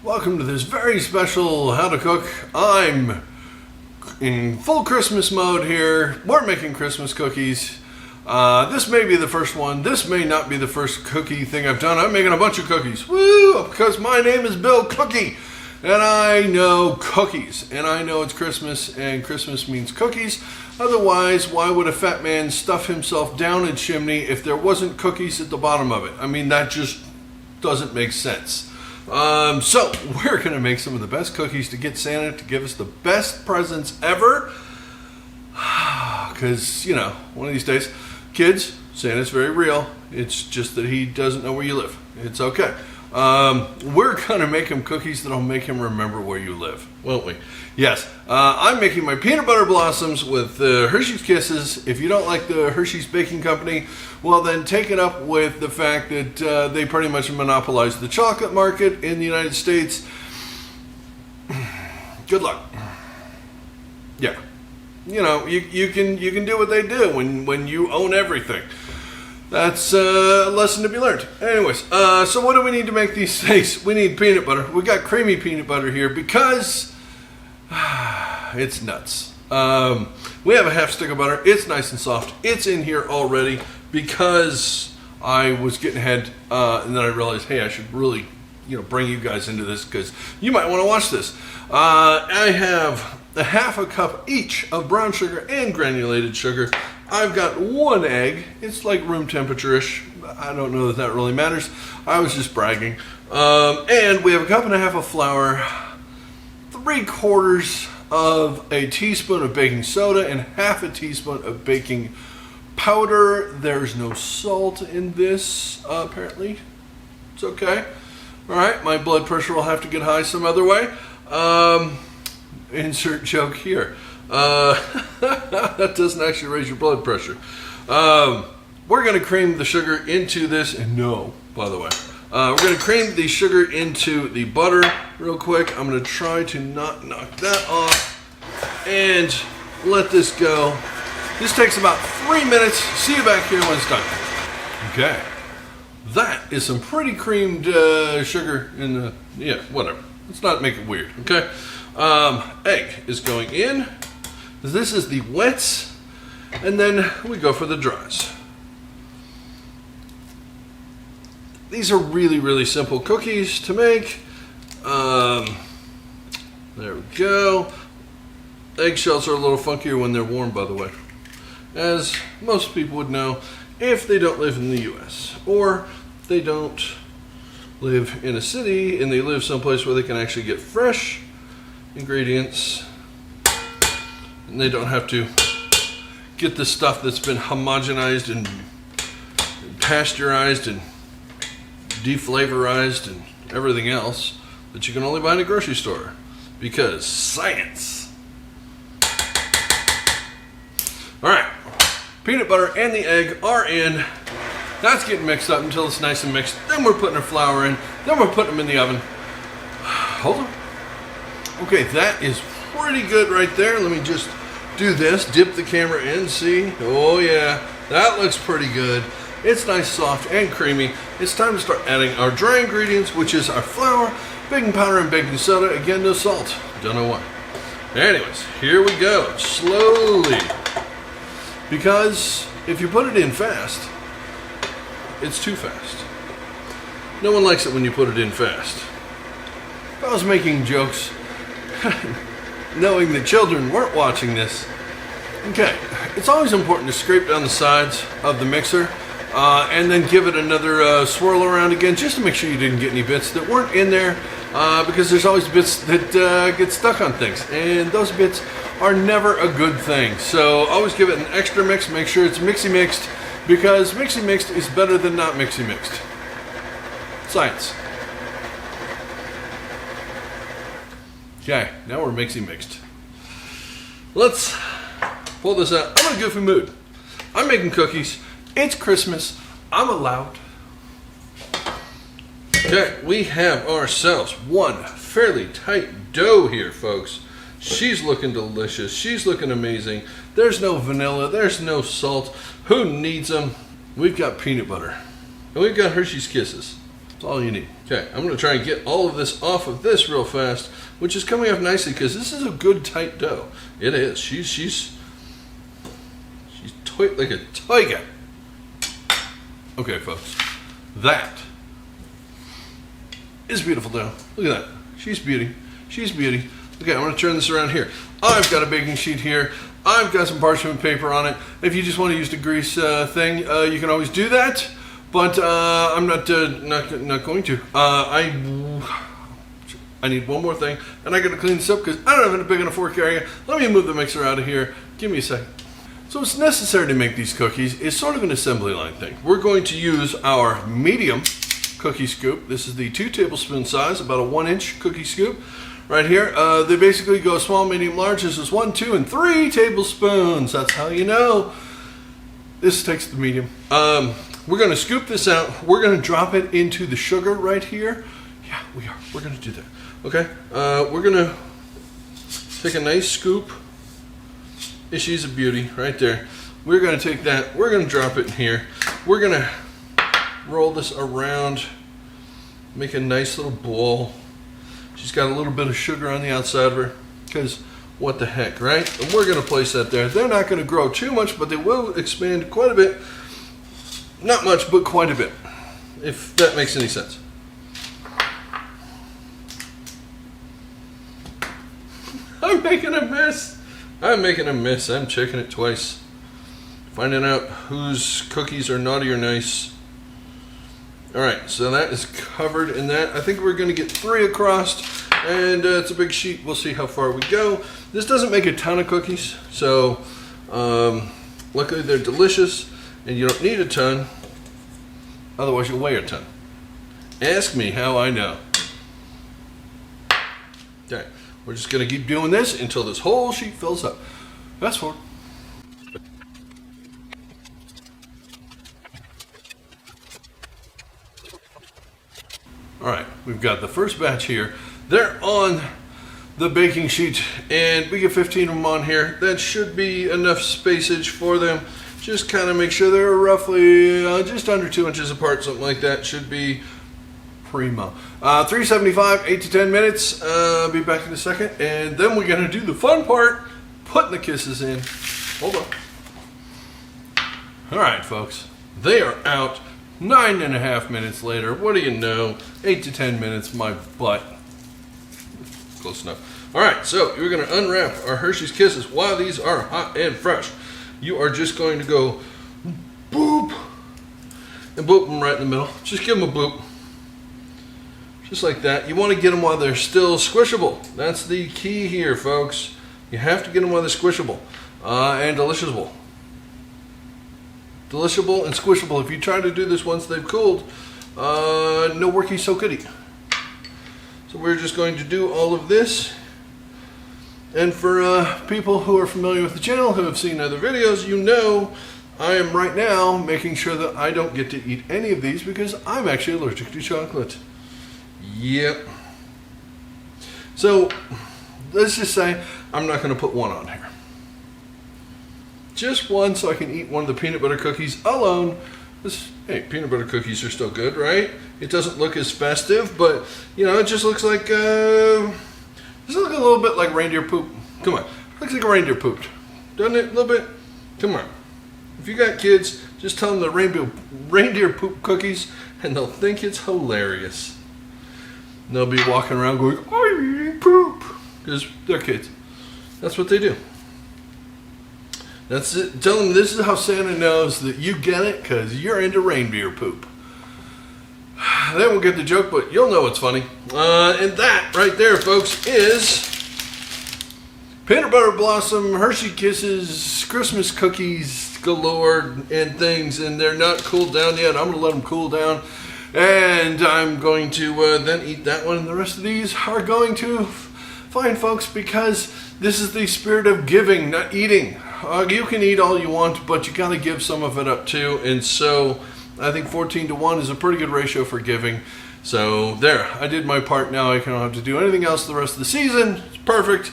Welcome to this very special How to Cook. I'm in full Christmas mode here. We're making Christmas cookies. This may be the first one. This may not be the first cookie thing I've done. I'm making a bunch of cookies. Woo! Because my name is Bill Cookie. And I know cookies. And I know it's Christmas and Christmas means cookies. Otherwise, why would a fat man stuff himself down a chimney if there wasn't cookies at the bottom of it? I mean, that just doesn't make sense. So we're going to make some of the best cookies to get Santa to give us the best presents ever. Because, you know, one of these days, kids, Santa's very real. It's just that he doesn't know where you live. It's okay. We're going to make him cookies that'll make him remember where you live, won't we? Yes. I'm making my peanut butter blossoms with Hershey's Kisses. If you don't like the Hershey's Baking Company, well then take it up with the fact that they pretty much monopolize the chocolate market in the United States. Good luck. Yeah. You know, you can do what they do when you own everything. That's a lesson to be learned. Anyways, so what do we need to make these things? We need peanut butter. We got creamy peanut butter here because it's nuts. We have a half stick of butter. It's nice and soft. It's in here already because I was getting ahead and then I realized, hey, I should really, bring you guys into this because you might want to watch this. I have a half a cup each of brown sugar and granulated sugar. I've got one egg. It's like room temperature-ish. I don't know that really matters. I was just bragging. And we have a cup and a half of flour, 3/4 of a teaspoon of baking soda, and half a teaspoon of baking powder. There's no salt in this, apparently. It's okay. All right, my blood pressure will have to get high some other way. Insert joke here. That doesn't actually raise your blood pressure. We're going to cream the sugar into this. And no, by the way. We're going to cream the sugar into the butter real quick. I'm going to try to not knock that off and let this go. This takes about 3 minutes. See you back here when it's done. Okay. That is some pretty creamed sugar in the, whatever. Let's not make it weird, okay? Egg is going in. This is the wets, and then we go for the dries. These are really, really simple cookies to make. There we go. Eggshells are a little funkier when they're warm, by the way, as most people would know if they don't live in the U.S. or they don't live in a city and they live someplace where they can actually get fresh ingredients. And they don't have to get the stuff that's been homogenized and pasteurized and deflavorized and everything else that you can only buy in a grocery store. Because science. Alright, peanut butter and the egg are in. That's getting mixed up until it's nice and mixed. Then we're putting our flour in. Then we're putting them in the oven. Hold on. Okay, that is pretty good right there. Let me just do this, dip the camera in, see? Oh yeah, that looks pretty good. It's nice, soft, and creamy. It's time to start adding our dry ingredients, which is our flour, baking powder, and baking soda. Again, no salt. Don't know why. Anyways, here we go, slowly. Because if you put it in fast, it's too fast. No one likes it when you put it in fast. If I was making jokes, knowing the children weren't watching this. Okay, it's always important to scrape down the sides of the mixer and then give it another swirl around again just to make sure you didn't get any bits that weren't in there because there's always bits that get stuck on things, and those bits are never a good thing. So always give it an extra mix, make sure it's mixy mixed, because mixy mixed is better than not mixy mixed. Science. Okay, now we're mixy mixed. Let's pull this out. I'm in a goofy mood. I'm making cookies. It's Christmas. I'm allowed. Okay, we have ourselves one fairly tight dough here, folks. She's looking delicious. She's looking amazing. There's no vanilla. There's no salt. Who needs them? We've got peanut butter. And we've got Hershey's Kisses. That's all you need. Okay, I'm going to try and get all of this off of this real fast, which is coming off nicely because this is a good tight dough. It is. She's tight like a tiger. Okay, folks, that is beautiful dough. Look at that. She's beauty. She's beauty. Okay, I'm going to turn this around here. I've got a baking sheet here. I've got some parchment paper on it. If you just want to use the grease thing, you can always do that. But I'm not going to. I need one more thing, and I got to clean this up because I don't have a big enough work area. Let me move the mixer out of here. Give me a second. So what's necessary to make these cookies is sort of an assembly line thing. We're going to use our medium cookie scoop. This is the 2 tablespoon size, about a 1-inch cookie scoop. Right here, they basically go small, medium, large. This is 1, 2, and 3 tablespoons. That's how you know. This takes the medium. We're going to scoop this out. We're going to drop it into the sugar right here. Yeah, we are. We're going to do that. Okay. We're going to take a nice scoop. She's a beauty right there. We're going to take that. We're going to drop it in here. We're going to roll this around. Make a nice little ball. She's got a little bit of sugar on the outside of her because what the heck, right? And we're going to place that there. They're not going to grow too much, but they will expand quite a bit. Not much, but quite a bit, if that makes any sense. I'm making a mess. I'm making a mess. I'm checking it twice. Finding out whose cookies are naughty or nice. Alright, so that is covered in that. I think we're going to get 3 across, and it's a big sheet. We'll see how far we go. This doesn't make a ton of cookies, so luckily they're delicious, and you don't need a ton. Otherwise you'll weigh a ton. Ask me how I know. Okay, we're just going to keep doing this until this whole sheet fills up. Fast forward. Alright, we've got the first batch here. They're on the baking sheet, and we get 15 of them on here. That should be enough spacage for them. Just kind of make sure they're roughly just under 2 inches apart, something like that. Should be primo. 375, 8 to 10 minutes. Be back in a second, and then we're going to do the fun part, putting the kisses in. Hold on. Alright, folks. They are out. 9.5 minutes later. What do you know? 8 to 10 minutes, my butt. Close enough. Alright, so you're going to unwrap our Hershey's Kisses while these are hot and fresh. You are just going to go boop and boop them right in the middle. Just give them a boop. Just like that. You want to get them while they're still squishable. That's the key here, folks. You have to get them while they're squishable and deliciable. Deliciable and squishable. If you try to do this once they've cooled, no worky so goody. So we're just going to do all of this. And for people who are familiar with the channel, who have seen other videos, you know I am right now making sure that I don't get to eat any of these because I'm actually allergic to chocolate. Yep. So let's just say I'm not going to put one on here. Just one so I can eat one of the peanut butter cookies alone. Hey, peanut butter cookies are still good, right? It doesn't look as festive, but, you know, it just looks like, doesn't look a little bit like reindeer poop. Come on. It looks like a reindeer pooped. Doesn't it? A little bit? Come on. If you got kids, just tell them the reindeer poop cookies, and they'll think it's hilarious. And they'll be walking around going, I'm eating poop. Because they're kids. That's what they do. That's it. Tell them this is how Santa knows that you get it because you're into reindeer poop. They won't get the joke, but you'll know it's funny. And that right there, folks, is Peanut Butter Blossom Hershey Kisses Christmas cookies galore and things, and they're not cooled down yet. I'm going to let them cool down, and I'm going to then eat that one. And the rest of these are going to fine, folks, because this is the spirit of giving, not eating. You can eat all you want, but you got to give some of it up too. And so I think 14 to 1 is a pretty good ratio for giving. So there, I did my part. Now I don't have to do anything else the rest of the season. It's perfect.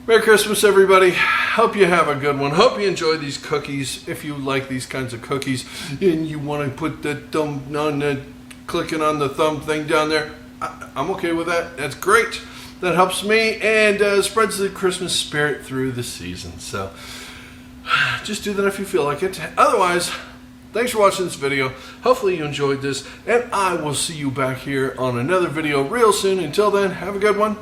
Merry Christmas, everybody. Hope you have a good one. Hope you enjoy these cookies. If you like these kinds of cookies and you want to put that on the clicking on the thumb thing down there. I'm okay with that. That's great. That helps me and spreads the Christmas spirit through the season. So just do that if you feel like it. Otherwise, thanks for watching this video. Hopefully you enjoyed this, and I will see you back here on another video real soon. Until then, have a good one.